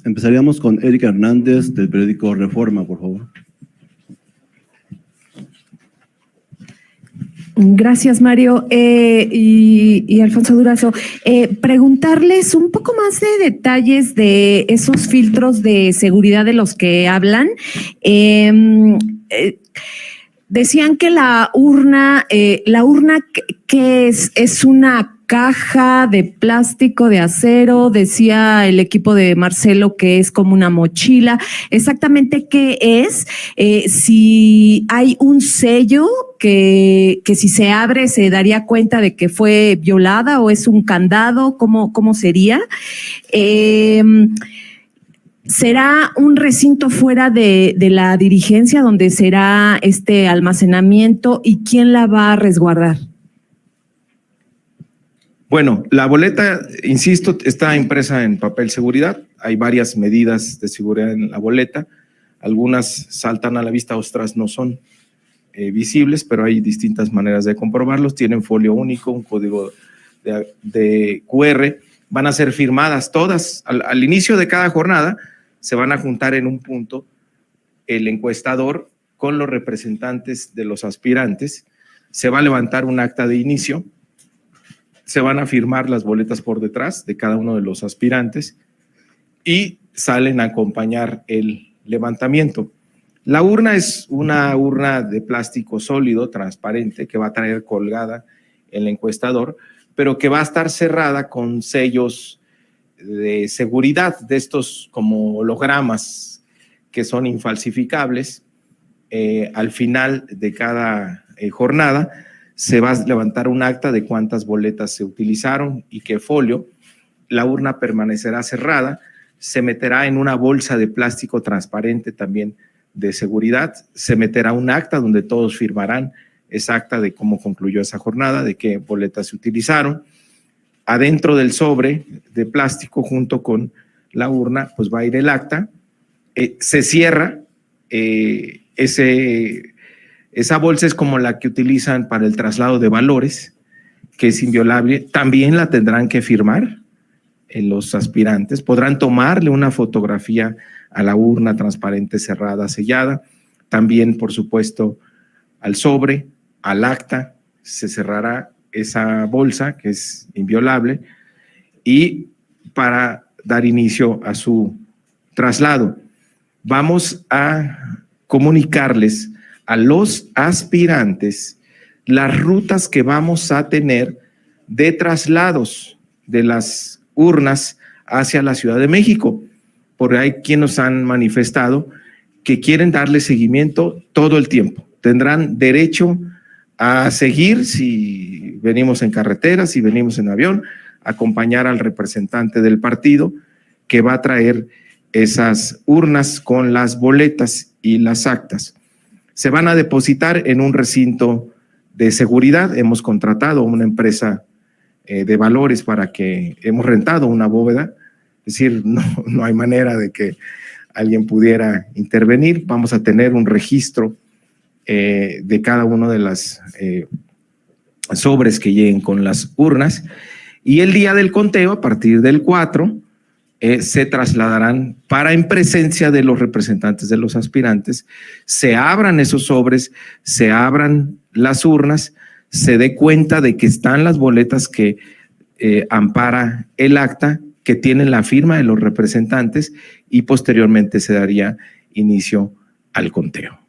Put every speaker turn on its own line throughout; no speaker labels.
Empezaríamos con Erika Hernández, del periódico Reforma, por favor.
Gracias, Mario. Y Alfonso Durazo, preguntarles un poco más de detalles de esos filtros de seguridad de los que hablan. Decían que la urna ¿qué es? ¿Es una caja de plástico, de acero? Decía el equipo de Marcelo que es como una mochila. ¿Exactamente qué es? Si hay un sello que si se abre se daría cuenta de que fue violada, o es un candado, ¿cómo sería? ¿Será un recinto fuera de la dirigencia donde será este almacenamiento, y quién la va a resguardar?
Bueno, la boleta, insisto, está impresa en papel seguridad. Hay varias medidas de seguridad en la boleta. Algunas saltan a la vista, otras no son visibles, pero hay distintas maneras de comprobarlos. Tienen folio único, un código de QR. Van a ser firmadas todas. Al inicio de cada jornada se van a juntar en un punto el encuestador con los representantes de los aspirantes. Se va a levantar un acta de inicio. Se van a firmar las boletas por detrás de cada uno de los aspirantes y salen a acompañar el levantamiento. La urna es una urna de plástico sólido, transparente, que va a traer colgada el encuestador, pero que va a estar cerrada con sellos de seguridad, de estos como hologramas que son infalsificables. Al final de cada jornada se va a levantar un acta de cuántas boletas se utilizaron y qué folio. La urna permanecerá cerrada, se meterá en una bolsa de plástico transparente también de seguridad, se meterá un acta donde todos firmarán esa acta de cómo concluyó esa jornada, de qué boletas se utilizaron. Adentro del sobre de plástico, junto con la urna, pues va a ir el acta. Se cierra, esa bolsa es como la que utilizan para el traslado de valores, que es inviolable. También la tendrán que firmar los aspirantes. Podrán tomarle una fotografía a la urna transparente, cerrada, sellada. También, por supuesto, al sobre, al acta, se cerrará esa bolsa, que es inviolable, y para dar inicio a su traslado. Vamos a comunicarles a los aspirantes las rutas que vamos a tener de traslados de las urnas hacia la Ciudad de México, porque hay quienes nos han manifestado que quieren darle seguimiento todo el tiempo. Tendrán derecho a seguir, si venimos en carretera, si venimos en avión, acompañar al representante del partido que va a traer esas urnas con las boletas y las actas. Se van a depositar en un recinto de seguridad. Hemos contratado una empresa de valores para que hemos rentado una bóveda, es decir, no hay manera de que alguien pudiera intervenir. Vamos a tener un registro de cada uno de las sobres que lleguen con las urnas, y el día del conteo, a partir del 4, se trasladarán para, en presencia de los representantes de los aspirantes, se abran esos sobres, se abran las urnas, se dé cuenta de que están las boletas que ampara el acta, que tienen la firma de los representantes, y posteriormente se daría inicio al conteo.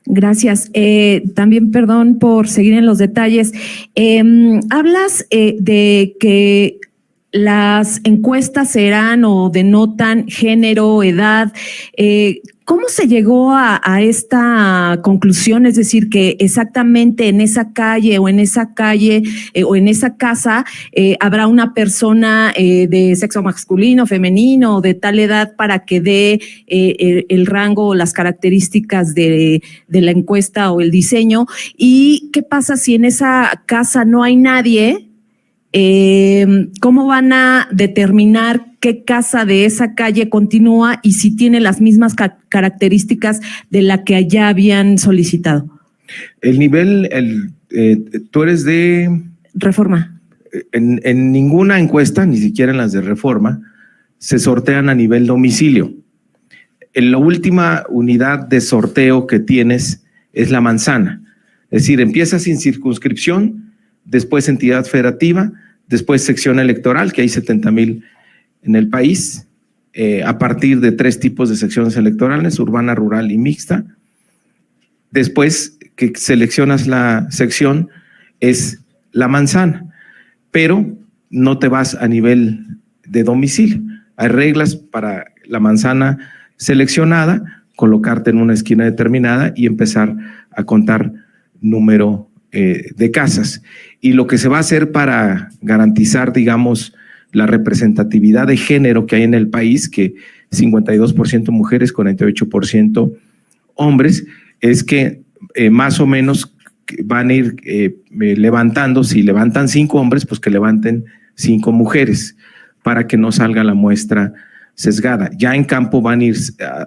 Gracias. También, perdón por seguir en los detalles, hablas de que las encuestas serán o denotan género, edad. ¿Cómo se llegó a esta conclusión? Es decir, que exactamente en esa calle o en esa casa habrá una persona de sexo masculino, femenino, de tal edad, para que dé el rango o las características de la encuesta o el diseño. ¿Y qué pasa si en esa casa no hay nadie? ¿Cómo van a determinar qué casa de esa calle continúa y si tiene las mismas características de la que allá habían solicitado?
El nivel, tú eres de…
Reforma.
En ninguna encuesta, ni siquiera en las de Reforma, se sortean a nivel domicilio. En la última unidad de sorteo que tienes es la manzana. Es decir, empiezas sin circunscripción, después entidad federativa, después sección electoral, que hay 70,000 en el país, a partir de 3 tipos de secciones electorales, urbana, rural y mixta. Después que seleccionas la sección es la manzana, pero no te vas a nivel de domicilio. Hay reglas para la manzana seleccionada, colocarte en una esquina determinada y empezar a contar número de casas. Y lo que se va a hacer para garantizar, digamos, la representatividad de género que hay en el país, que 52% mujeres, 48% hombres, es que más o menos van a ir levantando, si levantan 5 hombres, pues que levanten 5 mujeres, para que no salga la muestra sesgada. Ya en campo van a ir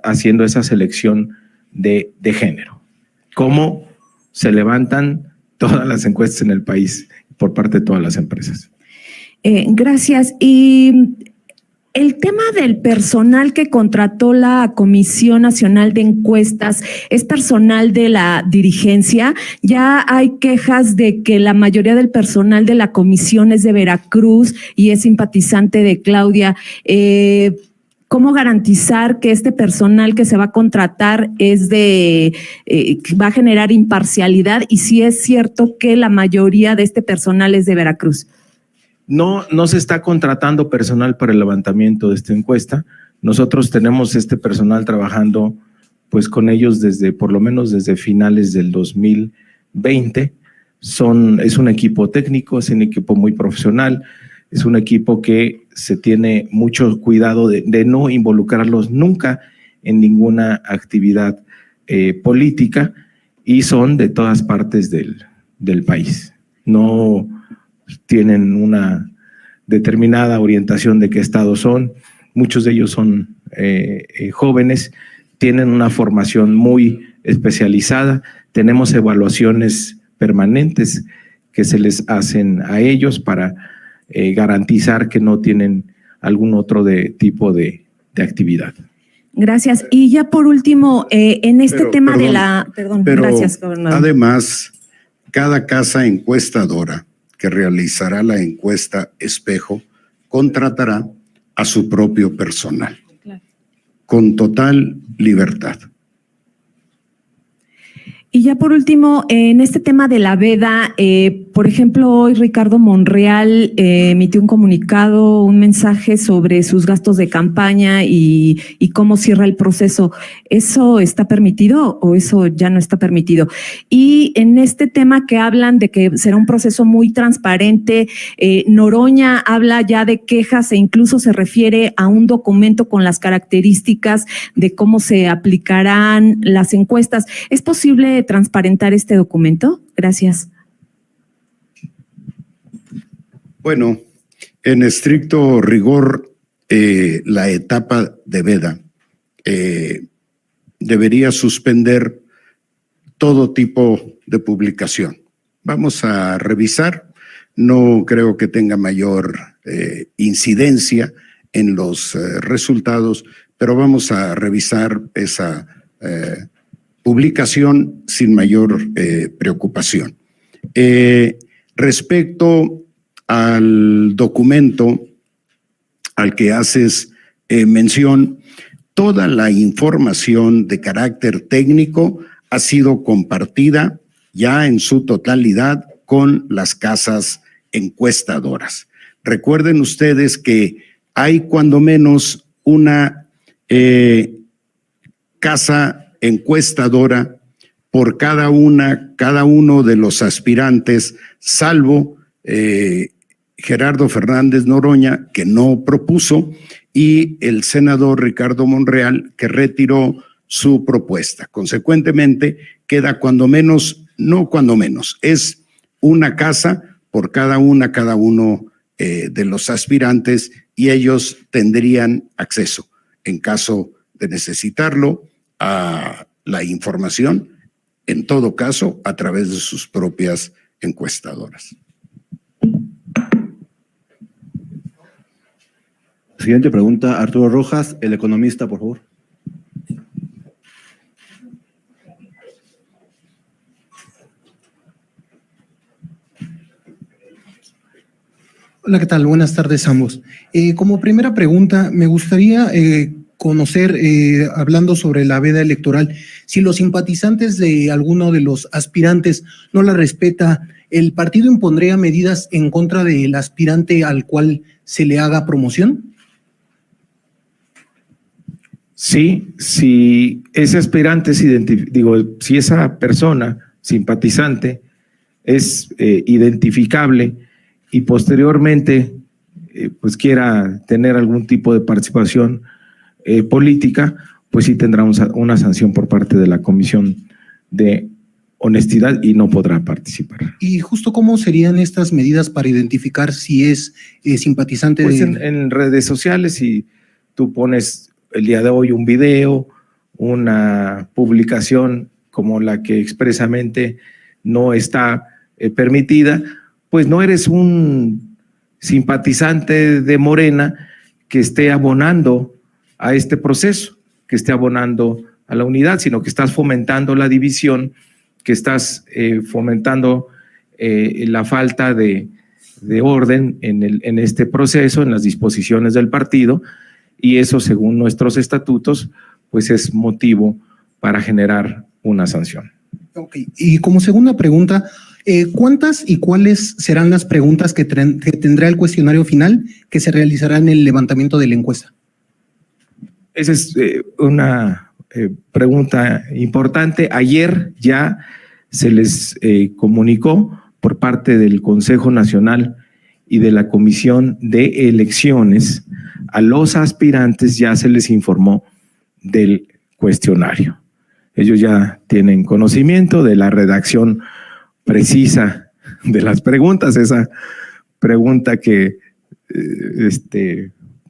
haciendo esa selección de género. ¿Cómo se levantan todas las encuestas en el país por parte de todas las empresas?
Gracias. Y el tema del personal que contrató la Comisión Nacional de Encuestas es personal de la dirigencia. Ya hay quejas de que la mayoría del personal de la comisión es de Veracruz y es simpatizante de Claudia. ¿Cómo garantizar que este personal que se va a contratar va a generar imparcialidad? Y si es cierto que la mayoría de este personal es de Veracruz.
No se está contratando personal para el levantamiento de esta encuesta. Nosotros tenemos este personal trabajando pues con ellos por lo menos desde finales del 2020. Es un equipo técnico, es un equipo muy profesional, es un equipo que se tiene mucho cuidado de no involucrarlos nunca en ninguna actividad política, y son de todas partes del país. No tienen una determinada orientación de qué estado son. Muchos de ellos son jóvenes, tienen una formación muy especializada. Tenemos evaluaciones permanentes que se les hacen a ellos para garantizar que no tienen algún otro tipo de actividad.
Gracias. Y ya por último, en este tema de la…
Pero
gracias, gobernador.
Además, cada casa encuestadora que realizará la encuesta espejo contratará a su propio personal, claro, con total libertad.
Y ya por último, en este tema de la veda, por ejemplo, hoy Ricardo Monreal emitió un comunicado, un mensaje sobre sus gastos de campaña y cómo cierra el proceso. ¿Eso está permitido o eso ya no está permitido? Y en este tema que hablan de que será un proceso muy transparente, Noroña habla ya de quejas e incluso se refiere a un documento con las características de cómo se aplicarán las encuestas. ¿Es posible transparentar este documento? Gracias.
Bueno, en estricto rigor, la etapa de veda debería suspender todo tipo de publicación. Vamos a revisar. No creo que tenga mayor incidencia en los resultados, pero vamos a revisar esa publicación sin mayor preocupación. Respecto al documento al que haces mención, toda la información de carácter técnico ha sido compartida ya en su totalidad con las casas encuestadoras. Recuerden ustedes que hay cuando menos una casa encuestadora por cada uno de los aspirantes, salvo Gerardo Fernández Noroña, que no propuso, y el senador Ricardo Monreal, que retiró su propuesta. Consecuentemente, queda es una casa por cada uno de los aspirantes, y ellos tendrían acceso, en caso de necesitarlo, a la información, en todo caso, a través de sus propias encuestadoras.
Siguiente pregunta, Arturo Rojas, el economista, por favor.
Hola, ¿qué tal? Buenas tardes a ambos. Como primera pregunta, me gustaría conocer, hablando sobre la veda electoral, si los simpatizantes de alguno de los aspirantes no la respeta, ¿el partido impondría medidas en contra del aspirante al cual se le haga promoción?
Sí, si ese aspirante es si esa persona simpatizante es identificable y posteriormente pues quiera tener algún tipo de participación política, pues sí tendrá una sanción por parte de la Comisión de Honestidad y no podrá participar.
¿Y justo cómo serían estas medidas para identificar si es simpatizante?
Pues en redes sociales, si tú pones el día de hoy un video, una publicación como la que expresamente no está permitida, pues no eres un simpatizante de Morena que esté abonando a este proceso, que esté abonando a la unidad, sino que estás fomentando la división, que estás fomentando la falta de orden en este proceso, en las disposiciones del partido, y eso, según nuestros estatutos, pues es motivo para generar una sanción.
Ok, y como segunda pregunta, ¿cuántas y cuáles serán las preguntas que tendrá el cuestionario final que se realizará en el levantamiento de la encuesta?
Esa es una pregunta importante. Ayer ya se les comunicó por parte del Consejo Nacional y de la Comisión de Elecciones a los aspirantes, ya se les informó del cuestionario. Ellos ya tienen conocimiento de la redacción precisa de las preguntas, esa pregunta que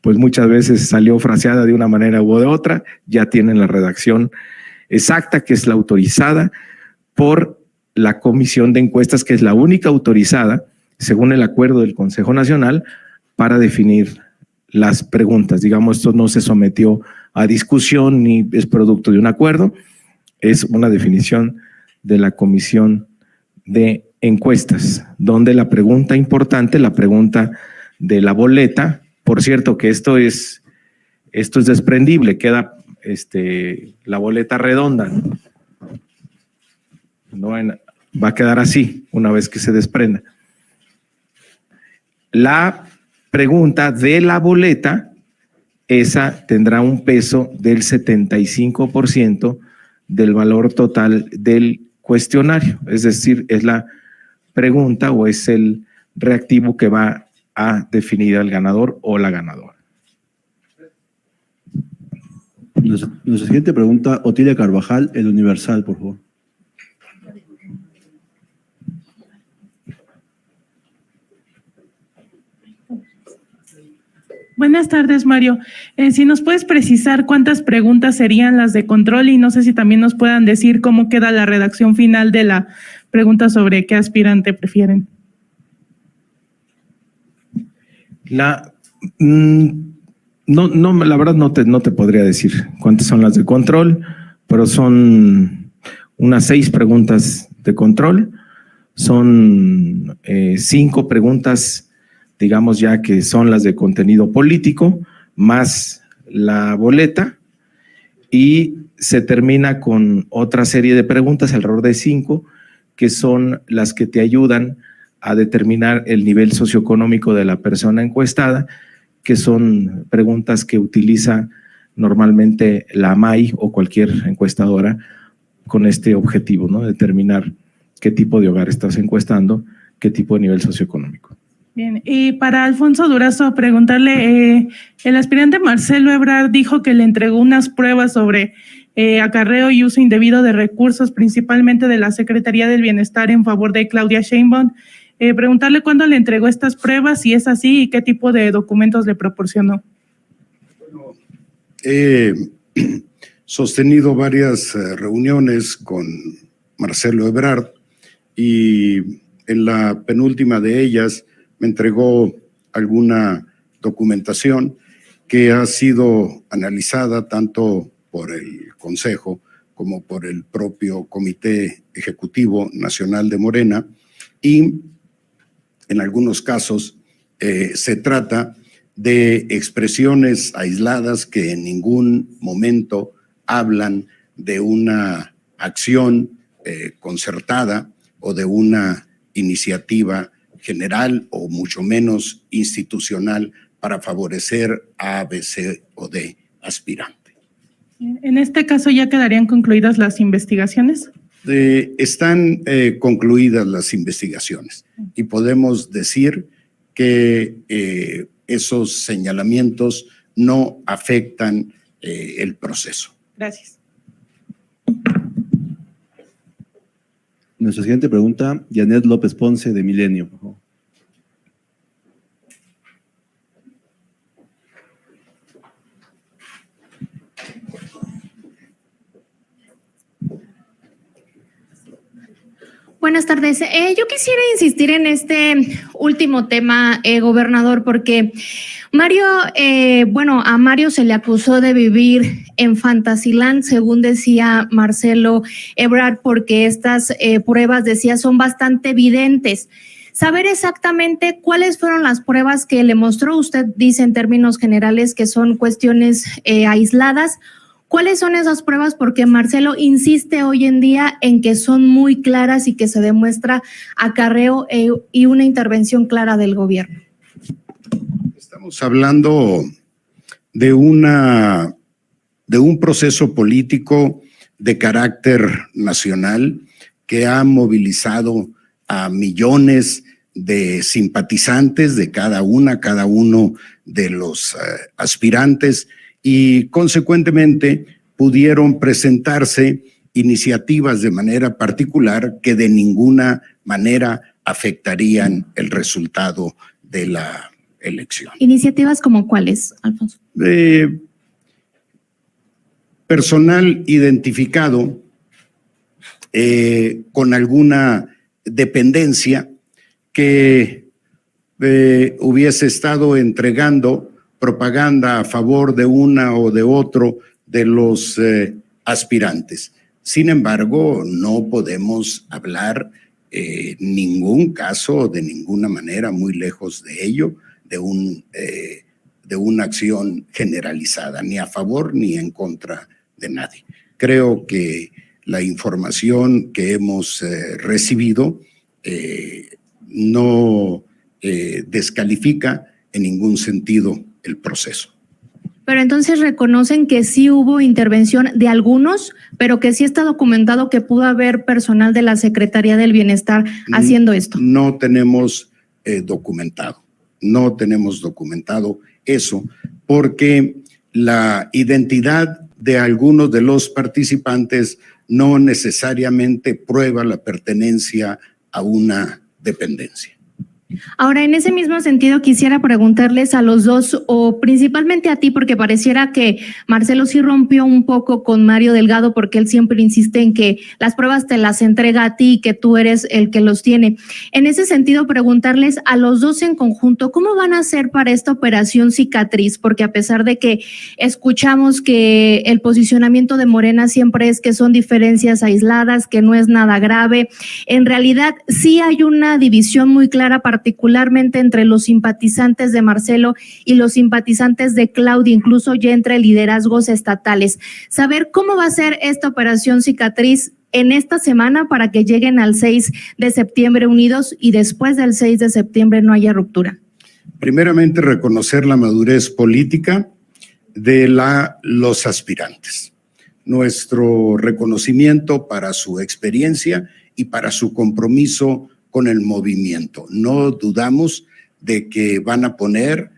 pues muchas veces salió fraseada de una manera u de otra, ya tienen la redacción exacta, que es la autorizada por la Comisión de Encuestas, que es la única autorizada, según el acuerdo del Consejo Nacional, para definir las preguntas. Digamos, esto no se sometió a discusión ni es producto de un acuerdo, es una definición de la Comisión de Encuestas, donde la pregunta importante, la pregunta de la boleta, por cierto que esto es desprendible, queda la boleta redonda, ¿no? Va a quedar así una vez que se desprenda. La pregunta de la boleta, esa tendrá un peso del 75% del valor total del cuestionario, es decir, es la pregunta o es el reactivo que va a definir al ganador o la ganadora.
Nuestra siguiente pregunta, Otilia Carvajal, el Universal, por favor.
Buenas tardes, Mario. Si nos puedes precisar cuántas preguntas serían las de control y no sé si también nos puedan decir cómo queda la redacción final de la pregunta sobre qué aspirante prefieren.
La verdad no te podría decir cuántas son las de control, pero son unas 6 preguntas de control, son 5 preguntas, digamos ya que son las de contenido político, más la boleta, y se termina con otra serie de preguntas, alrededor de 5, que son las que te ayudan a determinar el nivel socioeconómico de la persona encuestada, que son preguntas que utiliza normalmente la AMAI o cualquier encuestadora con este objetivo, ¿no? Determinar qué tipo de hogar estás encuestando, qué tipo de nivel socioeconómico.
Bien, y para Alfonso Durazo, preguntarle, el aspirante Marcelo Ebrard dijo que le entregó unas pruebas sobre acarreo y uso indebido de recursos, principalmente de la Secretaría del Bienestar en favor de Claudia Sheinbaum. Preguntarle cuándo le entregó estas pruebas, si es así, y qué tipo de documentos le proporcionó.
He sostenido varias reuniones con Marcelo Ebrard y en la penúltima de ellas me entregó alguna documentación que ha sido analizada tanto por el Consejo como por el propio Comité Ejecutivo Nacional de Morena, y en algunos casos se trata de expresiones aisladas que en ningún momento hablan de una acción concertada o de una iniciativa general o mucho menos institucional para favorecer a, B, C o D aspirante.
En este caso, ¿ya quedarían concluidas las investigaciones?
Están concluidas las investigaciones y podemos decir que esos señalamientos no afectan el proceso.
Gracias.
Nuestra siguiente pregunta, Janet López Ponce, de Milenio, por favor.
Buenas tardes. Yo quisiera insistir en este último tema, gobernador, porque a Mario se le acusó de vivir en Fantasyland, según decía Marcelo Ebrard, porque estas pruebas, decía, son bastante evidentes. Saber exactamente cuáles fueron las pruebas que le mostró. Usted dice en términos generales que son cuestiones aisladas. ¿Cuáles son esas pruebas? Porque Marcelo insiste hoy en día en que son muy claras y que se demuestra acarreo y una intervención clara del gobierno.
Estamos hablando de un proceso político de carácter nacional que ha movilizado a millones de simpatizantes de cada uno de los aspirantes, y consecuentemente pudieron presentarse iniciativas de manera particular que de ninguna manera afectarían el resultado de la elección.
¿Iniciativas como cuáles, Alfonso?
Personal identificado con alguna dependencia que hubiese estado entregando propaganda a favor de una o de otro de los aspirantes. Sin embargo, no podemos hablar ningún caso, de ninguna manera, muy lejos de ello, de una acción generalizada, ni a favor ni en contra de nadie. Creo que la información que hemos recibido no descalifica en ningún sentido el proceso.
Pero entonces reconocen que sí hubo intervención de algunos, pero que sí está documentado que pudo haber personal de la Secretaría del Bienestar haciendo esto.
No tenemos documentado eso, porque la identidad de algunos de los participantes no necesariamente prueba la pertenencia a una dependencia.
Ahora, en ese mismo sentido, quisiera preguntarles a los dos, o principalmente a ti, porque pareciera que Marcelo sí rompió un poco con Mario Delgado, porque él siempre insiste en que las pruebas te las entrega a ti y que tú eres el que los tiene. En ese sentido, preguntarles a los dos en conjunto, ¿cómo van a hacer para esta operación cicatriz? Porque a pesar de que escuchamos que el posicionamiento de Morena siempre es que son diferencias aisladas, que no es nada grave, en realidad sí hay una división muy clara particularmente entre los simpatizantes de Marcelo y los simpatizantes de Claudia, incluso ya entre liderazgos estatales. Saber cómo va a ser esta operación cicatriz en esta semana para que lleguen al 6 de septiembre unidos y después del 6 de septiembre no haya ruptura.
Primeramente, reconocer la madurez política de los aspirantes. Nuestro reconocimiento para su experiencia y para su compromiso con el movimiento. No dudamos de que van a poner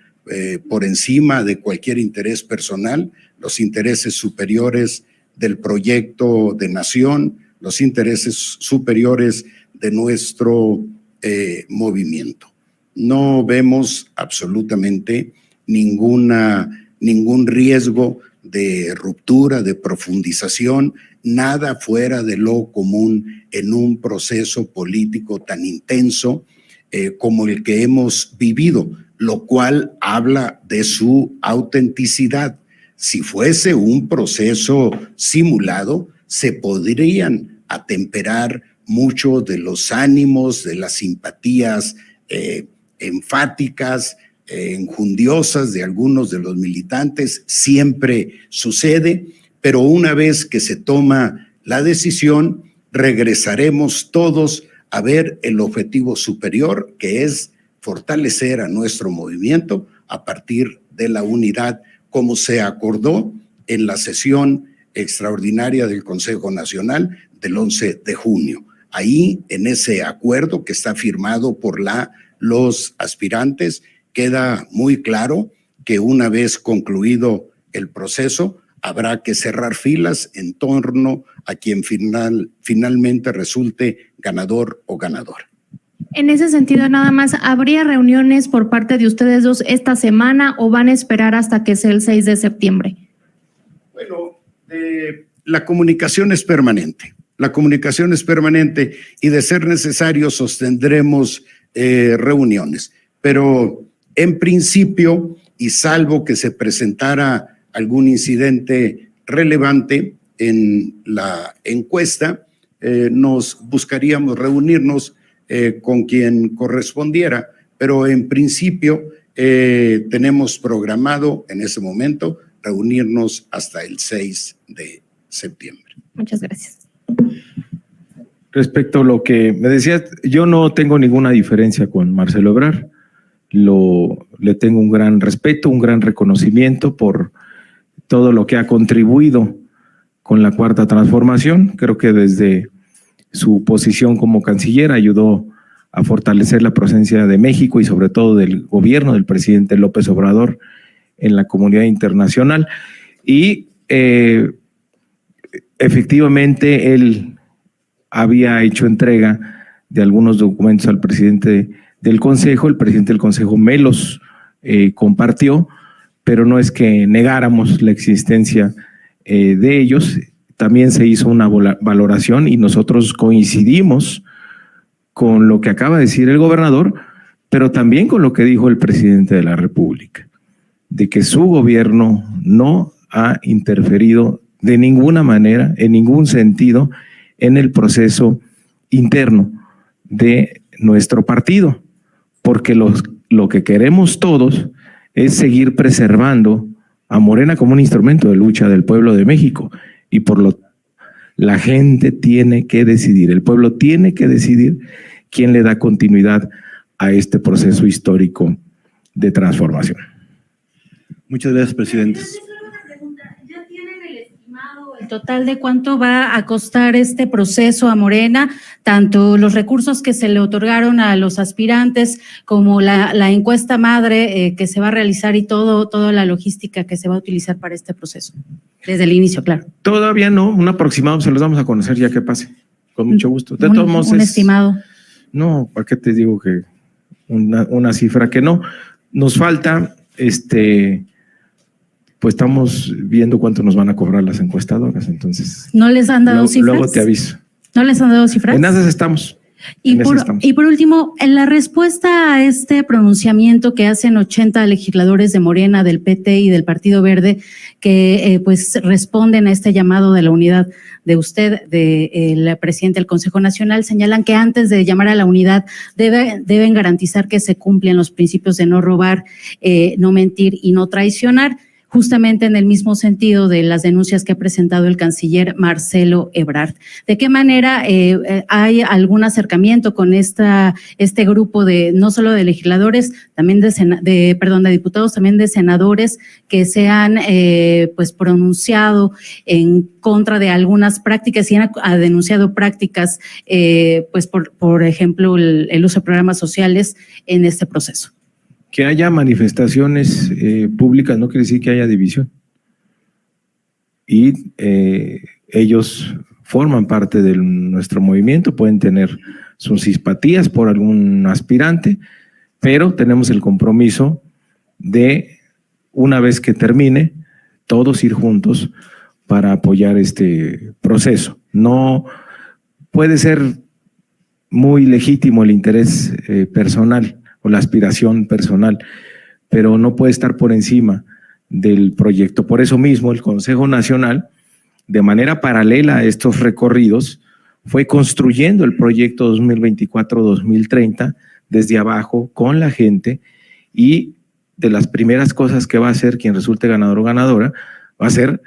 por encima de cualquier interés personal los intereses superiores del proyecto de nación, los intereses superiores de nuestro movimiento. No vemos absolutamente ningún riesgo de ruptura, de profundización, nada fuera de lo común en un proceso político tan intenso como el que hemos vivido lo cual habla de su autenticidad. Si fuese un proceso simulado, se podrían atemperar mucho de los ánimos, de las simpatías enfáticas, enjundiosas de algunos de los militantes. Siempre sucede, pero una vez que se toma la decisión, regresaremos todos a ver el objetivo superior, que es fortalecer a nuestro movimiento a partir de la unidad, como se acordó en la sesión extraordinaria del Consejo Nacional del 11 de junio. Ahí, en ese acuerdo que está firmado por los aspirantes, queda muy claro que una vez concluido el proceso, habrá que cerrar filas en torno a quien finalmente resulte ganador o ganadora.
En ese sentido, nada más, ¿habría reuniones por parte de ustedes dos esta semana o van a esperar hasta que sea el 6 de septiembre?
Bueno, la comunicación es permanente. La comunicación es permanente y de ser necesario sostendremos reuniones. Pero en principio, y salvo que se presentara algún incidente relevante en la encuesta, nos buscaríamos reunirnos con quien correspondiera, pero en principio tenemos programado en ese momento reunirnos hasta el 6 de septiembre.
Muchas gracias.
Respecto a lo que me decías, yo no tengo ninguna diferencia con Marcelo Ebrard. Le tengo un gran respeto, un gran reconocimiento por todo lo que ha contribuido con la Cuarta Transformación. Creo que desde su posición como canciller ayudó a fortalecer la presencia de México y sobre todo del gobierno del presidente López Obrador en la comunidad internacional. Y efectivamente él había hecho entrega de algunos documentos al presidente del Consejo. El presidente del Consejo me los compartió, pero no es que negáramos la existencia de ellos. También se hizo una valoración y nosotros coincidimos con lo que acaba de decir el gobernador, pero también con lo que dijo el presidente de la República, de que su gobierno no ha interferido de ninguna manera, en ningún sentido, en el proceso interno de nuestro partido, porque lo que queremos todos es seguir preservando a Morena como un instrumento de lucha del pueblo de México, y por lo tanto la gente tiene que decidir, el pueblo tiene que decidir quién le da continuidad a este proceso histórico de transformación.
Muchas gracias, presidente.
¿Ya tienen el estimado, el total de cuánto va a costar este proceso a Morena, tanto los recursos que se le otorgaron a los aspirantes como la encuesta madre que se va a realizar y toda la logística que se va a utilizar para este proceso? Desde el inicio, claro.
Todavía no, un aproximado se los vamos a conocer ya que pase, con mucho gusto. De todos modos,
un estimado.
No, ¿para qué te digo que una cifra que no? Nos falta, pues estamos viendo cuánto nos van a cobrar las encuestadoras, entonces.
¿No les han dado cifras?
Luego te aviso.
¿No les han dado cifras?
En esas estamos.
Y por último, en la respuesta a este pronunciamiento que hacen 80 legisladores de Morena, del PT y del Partido Verde, que pues responden a este llamado de la unidad de usted, del presidente del Consejo Nacional, señalan que antes de llamar a la unidad deben garantizar que se cumplen los principios de no robar, no mentir y no traicionar, justamente en el mismo sentido de las denuncias que ha presentado el canciller Marcelo Ebrard. ¿De qué manera hay algún acercamiento con este grupo de no solo de legisladores, también de diputados, también de senadores que se han pues pronunciado en contra de algunas prácticas y han denunciado prácticas, pues por ejemplo el uso de programas sociales en este proceso?
Que haya manifestaciones públicas no quiere decir que haya división. Y ellos forman parte de nuestro movimiento, pueden tener sus simpatías por algún aspirante, pero tenemos el compromiso de, una vez que termine, todos ir juntos para apoyar este proceso. No puede ser muy legítimo el interés personal o la aspiración personal, pero no puede estar por encima del proyecto. Por eso mismo el Consejo Nacional, de manera paralela a estos recorridos, fue construyendo el proyecto 2024-2030 desde abajo con la gente, y de las primeras cosas que va a hacer quien resulte ganador o ganadora va a ser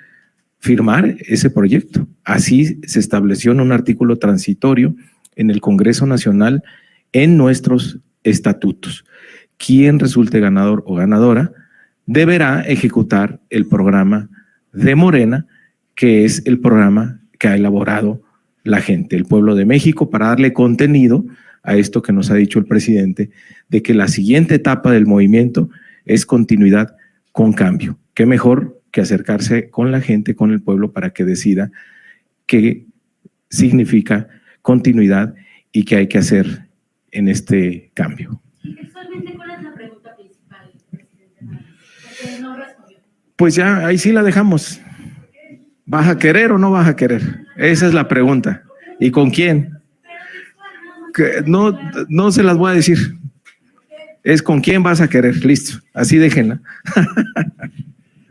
firmar ese proyecto. Así se estableció en un artículo transitorio en el Congreso Nacional en nuestros estatutos. Quien resulte ganador o ganadora deberá ejecutar el programa de Morena, que es el programa que ha elaborado la gente, el pueblo de México, para darle contenido a esto que nos ha dicho el presidente, de que la siguiente etapa del movimiento es continuidad con cambio. Qué mejor que acercarse con la gente, con el pueblo, para que decida qué significa continuidad y qué hay que hacer en este cambio.
Y textualmente, ¿cuál es la pregunta principal, presidente? Porque no respondió.
Pues ya, ahí sí la dejamos. ¿Vas a querer o no vas a querer? Esa es la pregunta. ¿Y con quién? Que no se las voy a decir. Es con quién vas a querer. Listo. Así déjenla.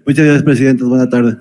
Muchas gracias, presidente. Buena tarde.